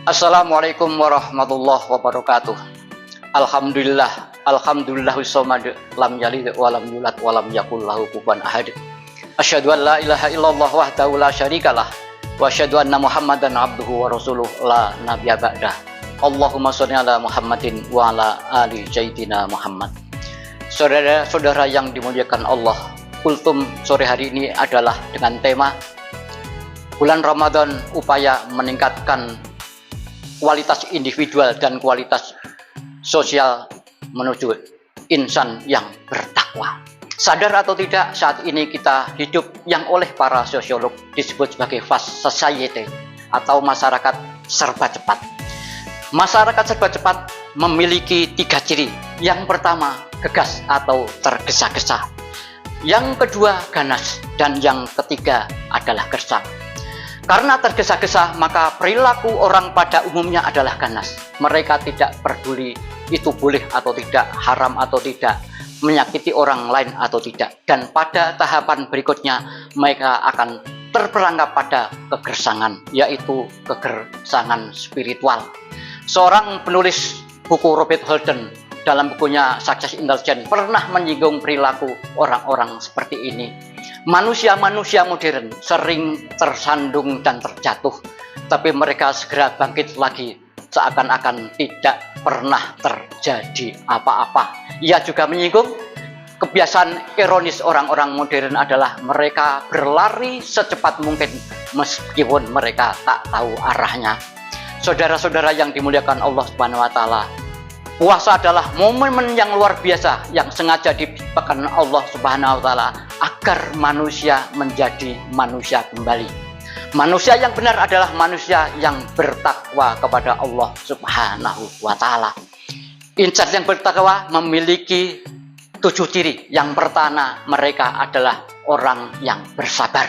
Assalamualaikum warahmatullahi wabarakatuh. Alhamdulillah somad lam yalid wa lam yulad wa lam yakul lahu kufuwan ahad. Asyhadu an la ilaha illallah wahdahu la syarikalah wa asyhadu anna Muhammadan abduhu wa rasuluh la nabiyya ba'dah. Allahumma sholli ala Muhammadin wa ala ali sayyidina Muhammad. Saudara-saudara yang dimuliakan Allah, kultum sore hari ini adalah dengan tema bulan Ramadan, upaya meningkatkan kualitas individual dan kualitas sosial menuju insan yang bertakwa. Sadar atau tidak, saat ini kita hidup yang oleh para sosiolog disebut sebagai fast society atau masyarakat serba cepat. Masyarakat serba cepat memiliki 3 ciri. Yang pertama, gegas atau tergesa-gesa. Yang kedua, ganas. Dan yang ketiga adalah gersang. Karena tergesa-gesa, maka perilaku orang pada umumnya adalah ganas. Mereka tidak peduli itu boleh atau tidak, haram atau tidak, menyakiti orang lain atau tidak. Dan pada tahapan berikutnya, mereka akan terperangkap pada kegersangan, yaitu kegersangan spiritual. Seorang penulis buku, Robert Holden, dalam bukunya Success Intelligence pernah menyinggung perilaku orang-orang seperti ini. Manusia-manusia modern sering tersandung dan terjatuh, tapi mereka segera bangkit lagi seakan-akan tidak pernah terjadi apa-apa. Ia juga menyinggung kebiasaan ironis orang-orang modern adalah mereka berlari secepat mungkin meskipun mereka tak tahu arahnya. Saudara-saudara yang dimuliakan Allah Subhanahu wa taala, puasa adalah momen yang luar biasa yang sengaja diciptakan Allah Subhanahu wa taala agar manusia menjadi manusia kembali. Manusia yang benar adalah manusia yang bertakwa kepada Allah Subhanahu wa taala. Insan yang bertakwa memiliki 7 ciri. Yang pertama, mereka adalah orang yang bersabar.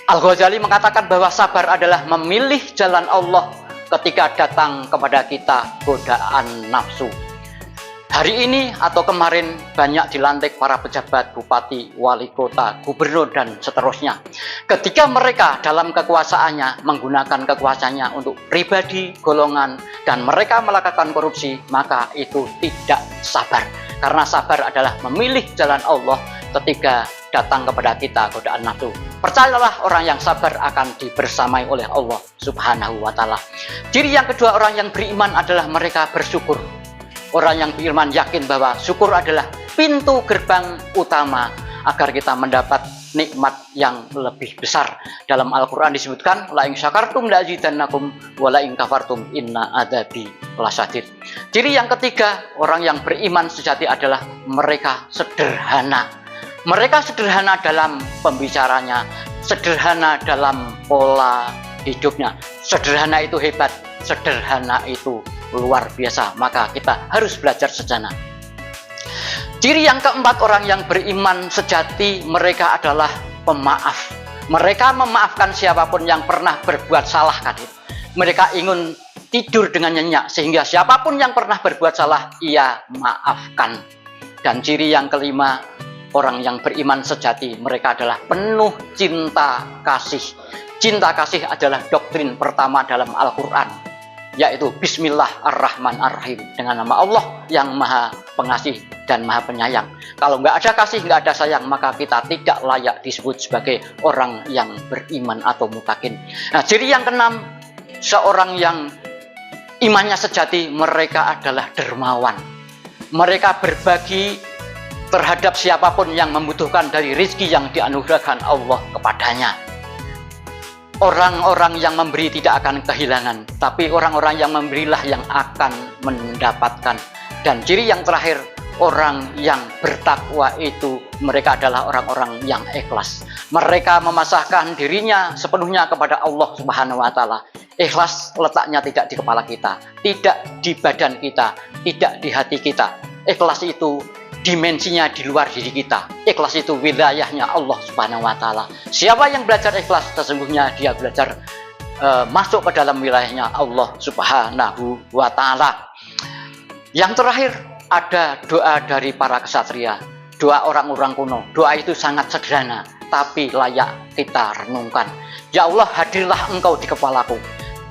Al-Ghazali mengatakan bahwa sabar adalah memilih jalan Allah ketika datang kepada kita godaan nafsu. Hari ini atau kemarin banyak dilantik para pejabat, bupati, wali kota, gubernur, dan seterusnya. Ketika mereka dalam kekuasaannya menggunakan kekuasaannya untuk pribadi, golongan, dan mereka melakukan korupsi, maka itu tidak sabar. Karena sabar adalah memilih jalan Allah ketika datang kepada kita godaan nafsu. Percayalah, orang yang sabar akan dibersamai oleh Allah Subhanahu wa taala. Ciri yang kedua orang yang beriman adalah mereka bersyukur. Orang yang beriman yakin bahwa syukur adalah pintu gerbang utama agar kita mendapat nikmat yang lebih besar. Dalam Al-Quran disebutkan, la in syakartum la azidannakum wa la in kafartum inna adzabi lasyadid. Ciri yang ketiga orang yang beriman sejati adalah mereka sederhana. Mereka sederhana dalam pembicaranya, sederhana dalam pola hidupnya. Sederhana itu hebat, sederhana itu luar biasa. Maka kita harus belajar sejarah. Ciri yang keempat orang yang beriman sejati, mereka adalah pemaaf. Mereka memaafkan siapapun yang pernah berbuat salah. Mereka ingin tidur dengan nyenyak, sehingga siapapun yang pernah berbuat salah, ia maafkan. Dan ciri yang kelima, orang yang beriman sejati, mereka adalah penuh cinta kasih. Cinta kasih adalah doktrin pertama dalam Al-Quran, yaitu Bismillahirrahmanirrahim, dengan nama Allah yang maha pengasih dan maha penyayang. Kalau nggak ada kasih, nggak ada sayang, maka kita tidak layak disebut sebagai orang yang beriman atau mutakin. Nah, ciri yang keenam, seorang yang imannya sejati, mereka adalah dermawan. Mereka berbagi terhadap siapapun yang membutuhkan dari rezeki yang dianugerahkan Allah kepadanya. Orang-orang yang memberi tidak akan kehilangan, tapi orang-orang yang memberilah yang akan mendapatkan. Dan ciri yang terakhir, orang yang bertakwa itu mereka adalah orang-orang yang ikhlas. Mereka memasrahkan dirinya sepenuhnya kepada Allah Subhanahu wa taala. Ikhlas letaknya tidak di kepala kita, tidak di badan kita, tidak di hati kita. Ikhlas itu dimensinya di luar diri kita. Ikhlas itu wilayahnya Allah Subhanahu wa taala. Siapa yang belajar ikhlas, sesungguhnya dia belajar masuk ke dalam wilayahnya Allah Subhanahu wa taala. Yang terakhir, ada doa dari para ksatria, doa orang-orang kuno. Doa itu sangat sederhana, tapi layak kita renungkan. Ya Allah, hadirlah Engkau di kepalaku.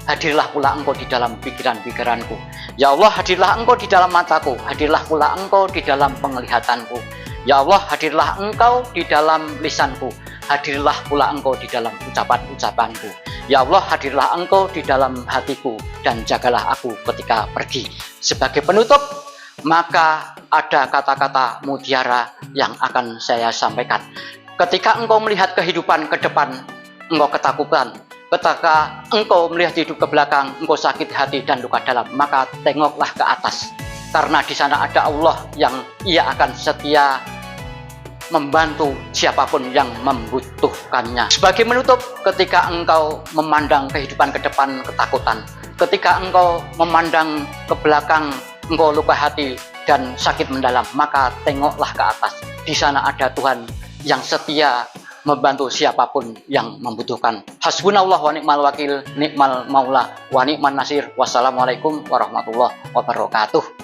hadirlah pula Engkau di dalam pikiran-pikiranku. Ya Allah, hadirlah Engkau di dalam mataku, hadirlah pula Engkau di dalam penglihatanku. Ya Allah, hadirlah Engkau di dalam lisanku, hadirlah pula Engkau di dalam ucapan-ucapanku. Ya Allah, hadirlah Engkau di dalam hatiku, dan jagalah aku ketika pergi. Sebagai penutup, maka ada kata-kata mutiara yang akan saya sampaikan. Ketika engkau melihat kehidupan ke depan, engkau ketakutan. Ketika engkau melihat hidup ke belakang, engkau sakit hati dan luka dalam, maka tengoklah ke atas. Karena di sana ada Allah yang Ia akan setia membantu siapapun yang membutuhkannya. Sebagai menutup, ketika engkau memandang kehidupan ke depan ketakutan, ketika engkau memandang ke belakang engkau luka hati dan sakit mendalam, maka tengoklah ke atas. Di sana ada Tuhan yang setia membantu siapapun yang membutuhkan. Hasbunallah wa ni'mal wakil, ni'mal maula wa ni'man nasir. Wassalamualaikum warahmatullahi wabarakatuh.